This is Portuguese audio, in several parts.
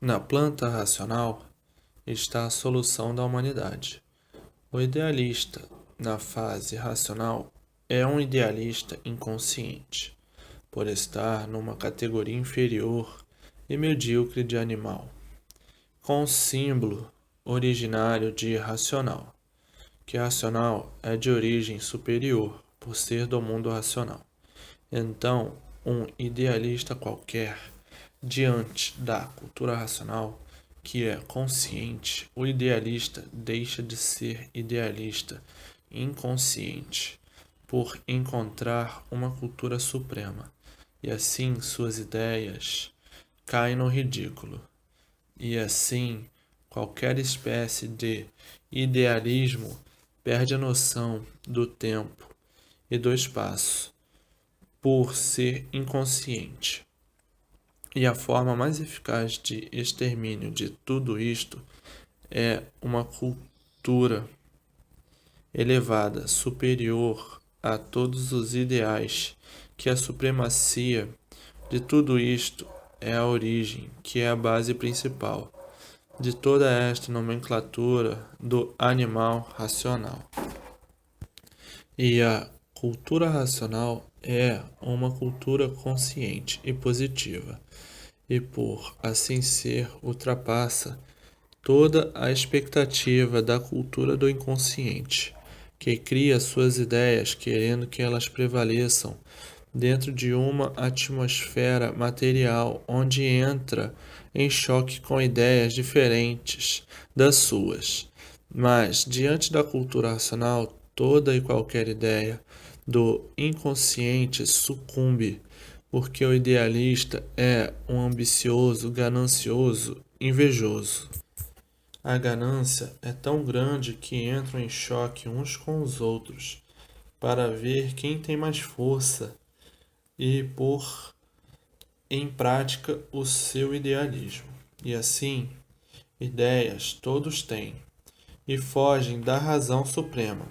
Na planta racional está a solução da humanidade. O idealista, na fase racional, é um idealista inconsciente, por estar numa categoria inferior e medíocre de animal, com símbolo originário de racional, que racional é de origem superior, por ser do mundo racional. Então, um idealista qualquer, diante da cultura racional, que é consciente, o idealista deixa de ser idealista inconsciente por encontrar uma cultura suprema, e assim suas ideias caem no ridículo. E assim, qualquer espécie de idealismo perde a noção do tempo e do espaço por ser inconsciente. E a forma mais eficaz de extermínio de tudo isto é uma cultura elevada, superior a todos os ideais, que a supremacia de tudo isto é a origem, que é a base principal de toda esta nomenclatura do animal racional. E a cultura racional é uma cultura consciente e positiva, e por assim ser, ultrapassa toda a expectativa da cultura do inconsciente, que cria suas ideias querendo que elas prevaleçam dentro de uma atmosfera material onde entra em choque com ideias diferentes das suas. Mas, diante da cultura racional, toda e qualquer ideia do inconsciente sucumbe, porque o idealista é um ambicioso, ganancioso, invejoso. A ganância é tão grande que entram em choque uns com os outros para ver quem tem mais força e pôr em prática o seu idealismo. E assim, ideias todos têm e fogem da razão suprema.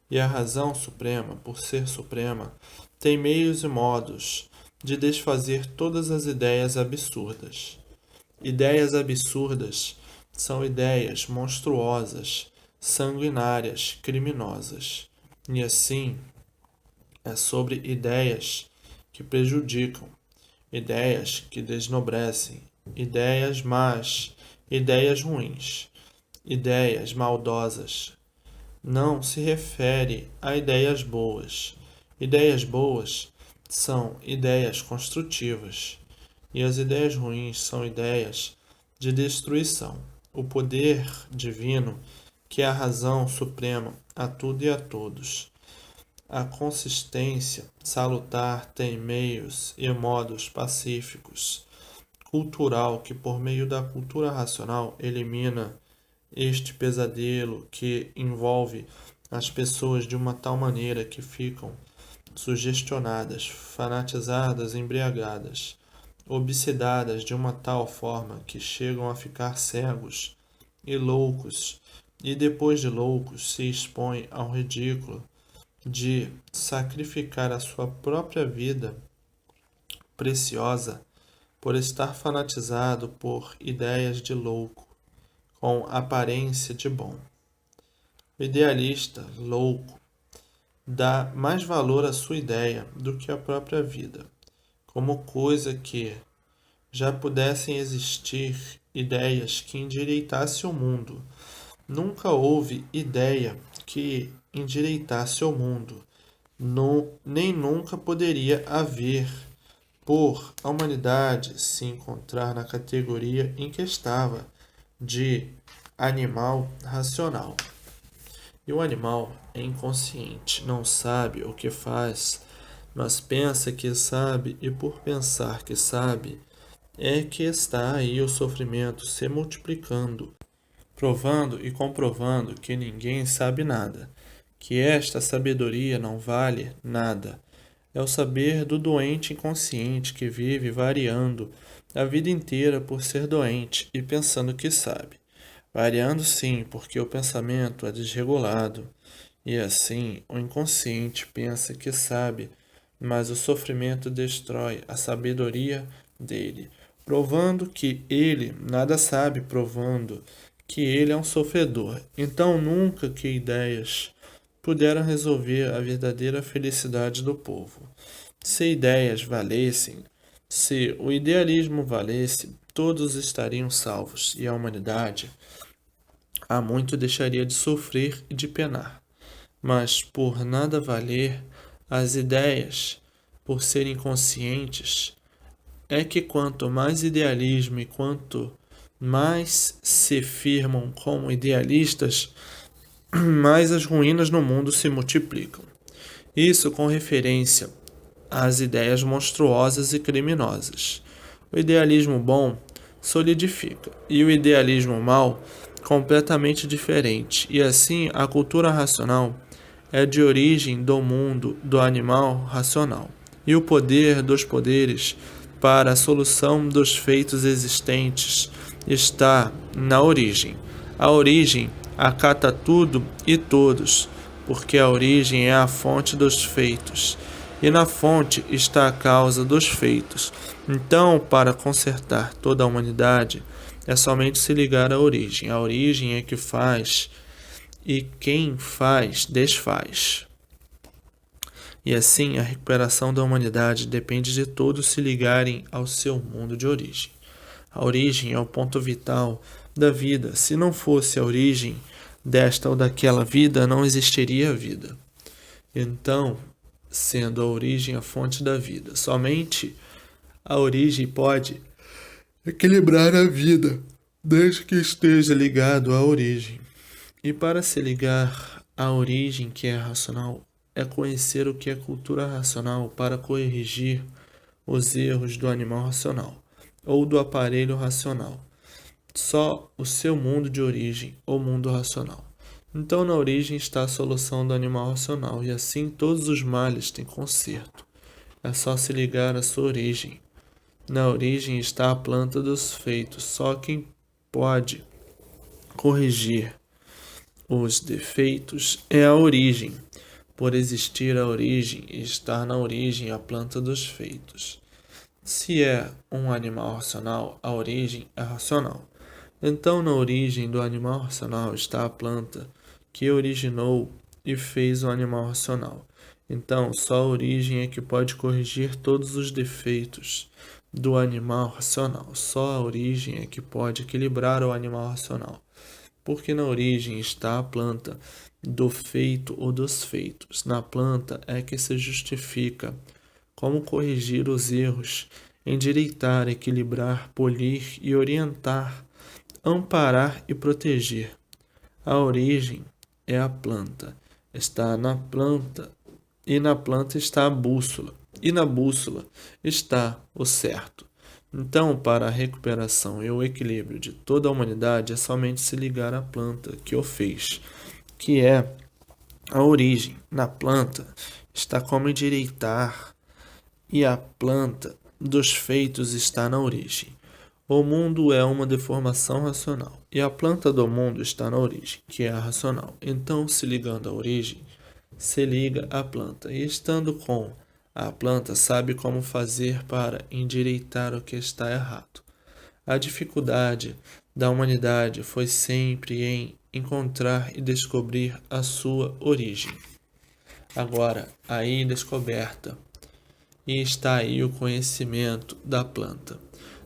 E a razão suprema, por ser suprema, tem meios e modos de desfazer todas as ideias absurdas. Ideias absurdas são ideias monstruosas, sanguinárias, criminosas. E assim, é sobre ideias que prejudicam, ideias que desnobrecem, ideias más, ideias ruins, ideias maldosas. Não se refere a ideias boas. Ideias boas são ideias construtivas, e as ideias ruins são ideias de destruição. O poder divino, que é a razão suprema a tudo e a todos. A consistência salutar tem meios e modos pacíficos, cultural, que por meio da cultura racional elimina este pesadelo que envolve as pessoas de uma tal maneira que ficam sugestionadas, fanatizadas, embriagadas, obsedadas de uma tal forma que chegam a ficar cegos e loucos, e depois de loucos se expõem ao ridículo de sacrificar a sua própria vida preciosa por estar fanatizado por ideias de louco, com aparência de bom. O idealista louco dá mais valor à sua ideia do que à própria vida, como coisa que já pudessem existir ideias que endireitassem o mundo. Nunca houve ideia que endireitasse o mundo, nem nunca poderia haver, por a humanidade se encontrar na categoria em que estava, de animal racional. E o animal é inconsciente, não sabe o que faz, mas pensa que sabe, e por pensar que sabe, é que está aí o sofrimento se multiplicando, provando e comprovando que ninguém sabe nada, que esta sabedoria não vale nada. É o saber do doente inconsciente que vive variando a vida inteira por ser doente e pensando que sabe. Variando sim, porque o pensamento é desregulado, e assim o inconsciente pensa que sabe, mas o sofrimento destrói a sabedoria dele, provando que ele nada sabe, provando que ele é um sofredor. Então nunca que ideias puderam resolver a verdadeira felicidade do povo. Se ideias valessem, se o idealismo valesse, todos estariam salvos e a humanidade há muito deixaria de sofrer e de penar. Mas por nada valer, as ideias, por serem conscientes, é que quanto mais idealismo e quanto mais se firmam como idealistas, mais as ruínas no mundo se multiplicam. Isso com referência às ideias monstruosas e criminosas. O idealismo bom solidifica e o idealismo mau completamente diferente. E assim a cultura racional é de origem do mundo do animal racional. E o poder dos poderes para a solução dos feitos existentes está na origem. A origem acata tudo e todos, porque a origem é a fonte dos feitos, e na fonte está a causa dos feitos. Então, para consertar toda a humanidade, é somente se ligar à origem. A origem é que faz, e quem faz, desfaz. E assim, a recuperação da humanidade depende de todos se ligarem ao seu mundo de origem. A origem é o ponto vital da vida. Se não fosse a origem desta ou daquela vida, não existiria vida. Então, sendo a origem a fonte da vida, somente a origem pode equilibrar a vida, desde que esteja ligado à origem. E para se ligar à origem que é racional, é conhecer o que é cultura racional para corrigir os erros do animal racional ou do aparelho racional. Só o seu mundo de origem, ou mundo racional. Então, na origem está a solução do animal racional, e assim todos os males têm conserto. É só se ligar à sua origem. Na origem está a planta dos feitos. Só quem pode corrigir os defeitos é a origem. Por existir a origem e estar na origem a planta dos feitos. Se é um animal racional, a origem é racional. Então, na origem do animal racional está a planta que originou e fez o animal racional. Então, só a origem é que pode corrigir todos os defeitos do animal racional. Só a origem é que pode equilibrar o animal racional. Porque na origem está a planta do feito ou dos feitos. Na planta é que se justifica como corrigir os erros, endireitar, equilibrar, polir e orientar, amparar e proteger. A origem é a planta. Está na planta, e na planta está a bússola, e na bússola está o certo. Então, para a recuperação e o equilíbrio de toda a humanidade, é somente se ligar à planta que o fez, que é a origem. Na planta está como endireitar, e a planta dos feitos está na origem. O mundo é uma deformação racional, e a planta do mundo está na origem, que é a racional. Então, se ligando à origem, se liga à planta, e estando com a planta, sabe como fazer para endireitar o que está errado. A dificuldade da humanidade foi sempre em encontrar e descobrir a sua origem. Agora, aí descoberta, e está aí o conhecimento da planta,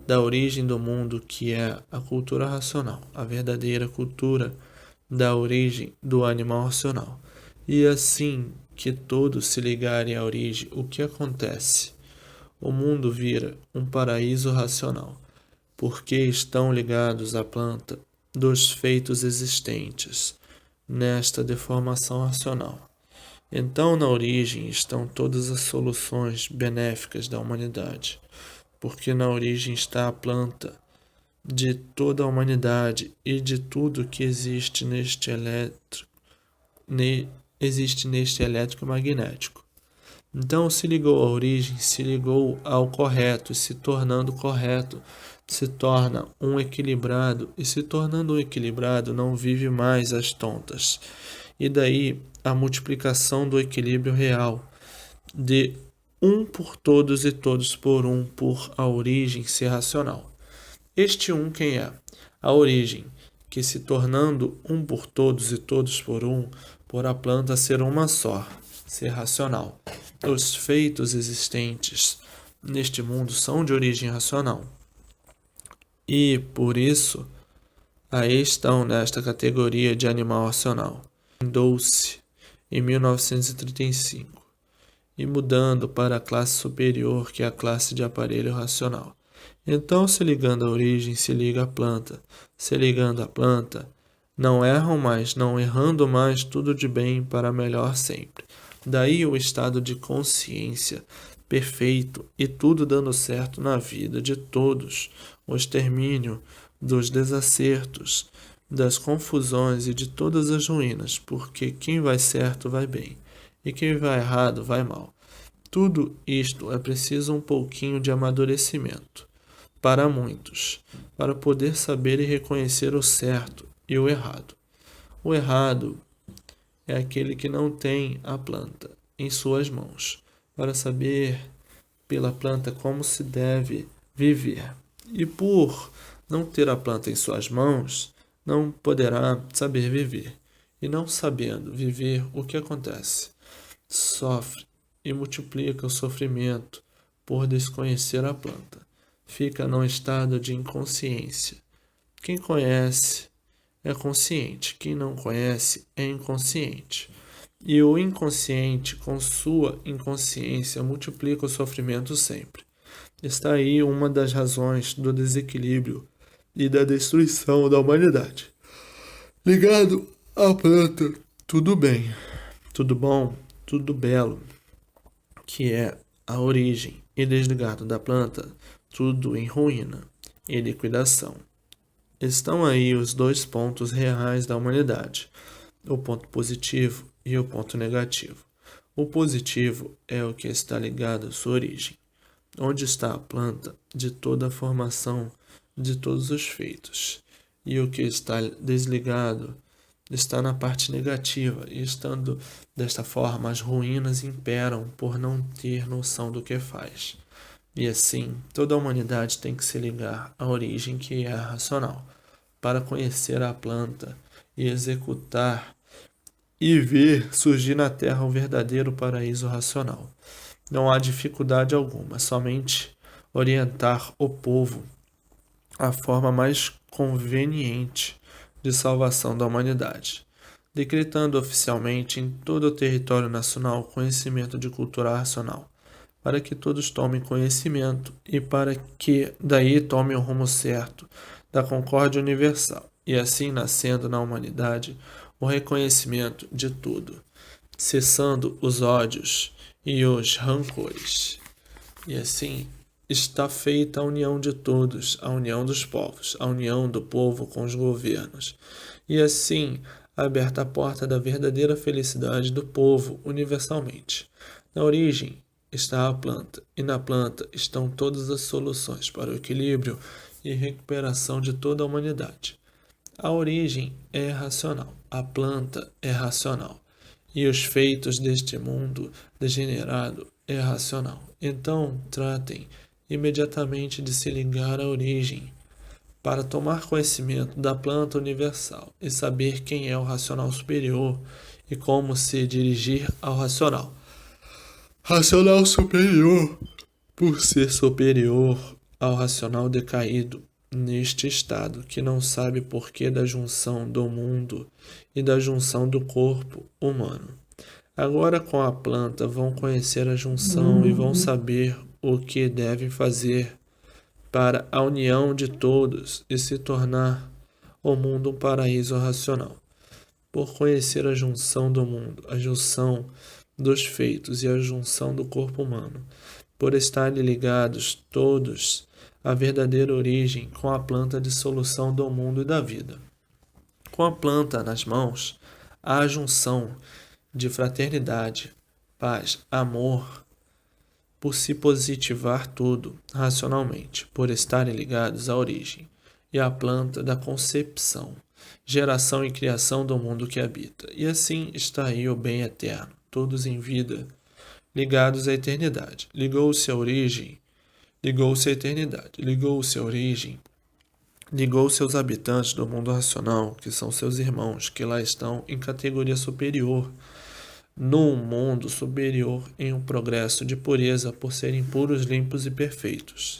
da origem do mundo, que é a cultura racional, a verdadeira cultura da origem do animal racional. E assim que todos se ligarem à origem, o que acontece? O mundo vira um paraíso racional, porque estão ligados à planta dos feitos existentes nesta deformação racional. Então, na origem estão todas as soluções benéficas da humanidade, porque na origem está a planta de toda a humanidade e de tudo que existe neste elétrico e magnético. Então, se ligou à origem, se ligou ao correto, e se tornando correto, se torna um equilibrado, e se tornando um equilibrado, não vive mais as tontas. E daí a multiplicação do equilíbrio real, de um por todos e todos por um, por a origem ser racional. Este um quem é? A origem, que se tornando um por todos e todos por um, por a planta ser uma só, ser racional. Os feitos existentes neste mundo são de origem racional. E, por isso, aí estão nesta categoria de animal racional. Fundou-se em 1935 e mudando para a classe superior, que é a classe de aparelho racional. Então, se ligando à origem, se liga à planta. Se ligando à planta, não erram mais, não errando mais, tudo de bem para melhor sempre. Daí o estado de consciência perfeito e tudo dando certo na vida de todos, o extermínio dos desacertos, das confusões e de todas as ruínas, porque quem vai certo vai bem, e quem vai errado vai mal. Tudo isto é preciso um pouquinho de amadurecimento para muitos, para poder saber e reconhecer o certo e o errado. O errado é aquele que não tem a planta em suas mãos, para saber pela planta como se deve viver. E por não ter a planta em suas mãos, não poderá saber viver. E não sabendo viver, o que acontece? Sofre e multiplica o sofrimento por desconhecer a planta. Fica num estado de inconsciência. Quem conhece é consciente, quem não conhece é inconsciente. E o inconsciente, com sua inconsciência, multiplica o sofrimento sempre. Está aí uma das razões do desequilíbrio e da destruição da humanidade. Ligado à planta, tudo bem, tudo bom, tudo belo, que é a origem, e desligado da planta, tudo em ruína e liquidação. Estão aí os dois pontos reais da humanidade, o ponto positivo e o ponto negativo. O positivo é o que está ligado à sua origem, onde está a planta de toda a formação de todos os feitos. E o que está desligado está na parte negativa, e estando desta forma, as ruínas imperam por não ter noção do que faz. E assim, toda a humanidade tem que se ligar à origem, que é a racional, para conhecer a planta e executar e ver surgir na Terra um verdadeiro paraíso racional. Não há dificuldade alguma, somente orientar o povo à forma mais conveniente de salvação da humanidade, decretando oficialmente em todo o território nacional conhecimento de cultura racional, para que todos tomem conhecimento e para que daí tomem o rumo certo da concórdia universal, e assim nascendo na humanidade o reconhecimento de tudo, cessando os ódios e os rancores. E assim está feita a união de todos, a união dos povos, a união do povo com os governos. E assim aberta a porta da verdadeira felicidade do povo universalmente. Na origem está a planta, e na planta estão todas as soluções para o equilíbrio e recuperação de toda a humanidade. A origem é racional, a planta é racional, e os feitos deste mundo degenerado é racional. Então, tratem imediatamente de se ligar à origem, para tomar conhecimento da planta universal e saber quem é o racional superior e como se dirigir ao racional. Racional superior, por ser superior ao racional decaído, neste estado que não sabe porquê da junção do mundo e da junção do corpo humano. Agora com a planta vão conhecer a junção e vão saber o que devem fazer para a união de todos e se tornar o mundo um paraíso racional. Por conhecer a junção do mundo, a junção dos feitos e a junção do corpo humano, por estarem ligados todos à verdadeira origem com a planta de solução do mundo e da vida. Com a planta nas mãos, há a junção de fraternidade, paz, amor, por se positivar tudo racionalmente, por estarem ligados à origem e à planta da concepção, geração e criação do mundo que habita. E assim está aí o bem eterno, todos em vida, ligados à eternidade. Ligou-se à origem, ligou-se à eternidade, ligou-se à origem, ligou seus habitantes do mundo racional, que são seus irmãos, que lá estão em categoria superior, num mundo superior em um progresso de pureza por serem puros, limpos e perfeitos.